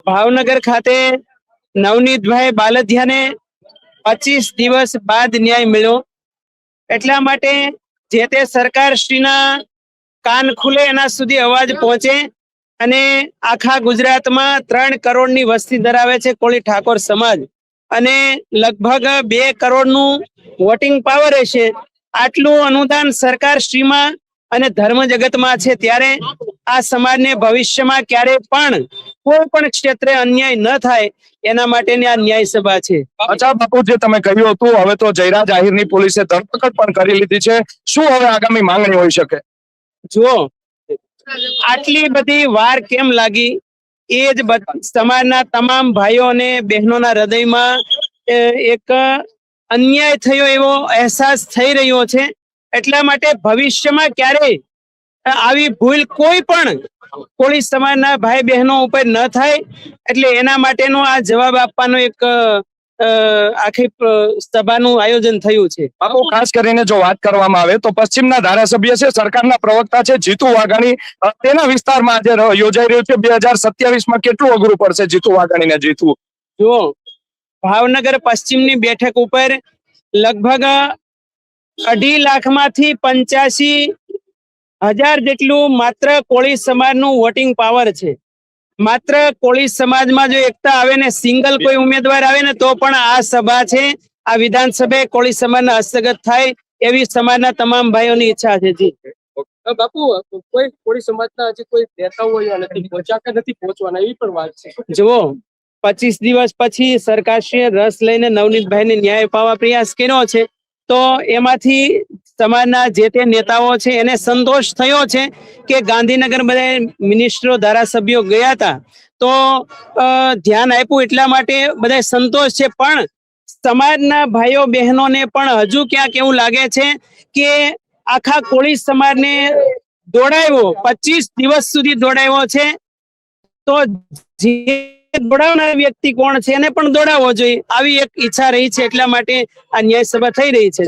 ભાવનગર ખાતે નવનીતભાઈ બાલદિયાને 25 દિવસ બાદ ન્યાય મળ્યો। એટલા માટે જે તે સરકારશ્રીના કાન ખુલે એના સુધી અવાજ પહોંચે અને આખા ગુજરાતમાં 3 કરોડની વસ્તી ધરાવે છે કોળી ઠાકોર સમાજ અને લગભગ 2 કરોડનું વોટિંગ પાવર હશે। આટલું અનુદાન સરકારશ્રીમાં અને ધર્મ જગતમાં છે, ત્યારે આ સમાજને ભવિષ્યમાં ક્યારે પણ કોઈ પણ ક્ષેત્રે અન્યાય ન થાય એના માટેની આ ન્યાય સભા છે। અચ્છા બાપુ, જે તમે કહ્યું હતું હવે તો જયરાજ આહિરની પોલીસે ધરપકડ પણ કરી લીધી છે, શું હવે આગામી માંગણી હોઈ શકે? જો આટલી બધી વાર કેમ લાગી એ જ સમાજના તમામ ભાઈઓ અને બહેનોના હૃદયમાં એક અન્યાય થયો એવો અહેસાસ થઈ રહ્યો છે। એટલા માટે ભવિષ્યમાં ક્યારેય આવી ભૂલ કોઈ પણ કોળી સમાજના ભાઈ બહેનો ઉપર ન થાય, એટલે એના માટેનો આ જવાબ આપવાનો એક આખી સભાનું આયોજન થયું છે। બાપુ, ખાસ કરીને જો વાત કરવામાં આવે તો પશ્ચિમના ધારાસભ્ય છે, સરકારના પ્રવક્તા છે જીતુ વાઘાણી, તેના વિસ્તારમાં આજે યોજાઈ રહ્યું છે 2027માં કેટલું અઘરું પડશે જીતુ વાઘાણીને જીતવું? જો ભાવનગર પશ્ચિમની બેઠક ઉપર લગભગ 2.5 લાખમાંથી 85,000 જેટલું માત્ર કોળી સમાજનું વોટિંગ પાવર છે। માત્ર કોળી સમાજમાં જો એકતા આવે ને સિંગલ કોઈ ઉમેદવાર આવે ને તો પણ આ સભા છે, આ વિધાનસભા કોળી સમાજના હસ્તગત થાય એવી સમાજના તમામ ભાઈઓની ઈચ્છા છે। જી બાપુ, કોઈ કોળી સમાજના હજી કોઈ નેતાઓ નથી પહોંચ્યા કે નથી પહોંચવાના, એવી પણ વાત છે। જુઓ, 25 દિવસ પછી સરકારશ્રીએ રસ લઈને નવનીતભાઈને ન્યાય અપાવવા પ્રયાસ કર્યો છે, તો એમાંથી સમાજના જે તે નેતાઓ છે એને સંતોષ થયો છે કે ગાંધીનગર બધા મિનિસ્ટરો ધારાસભ્યો ગયા હતા તો ધ્યાન આપ્યું, એટલા માટે બધા સંતોષ છે। પણ સમાજના ભાઈઓ બહેનોને પણ હજુ ક્યાંક એવું લાગે છે કે આખા કોળી સમાજને દોડાવ્યો, 25 દિવસ સુધી દોડાવ્યો છે, તો જે દોડાવનાર વ્યક્તિ કોણ છે એને પણ દોડાવવો જોઈએ, આવી એક ઈચ્છા રહી છે। એટલા માટે આ ન્યાય સભા થઈ રહી છે।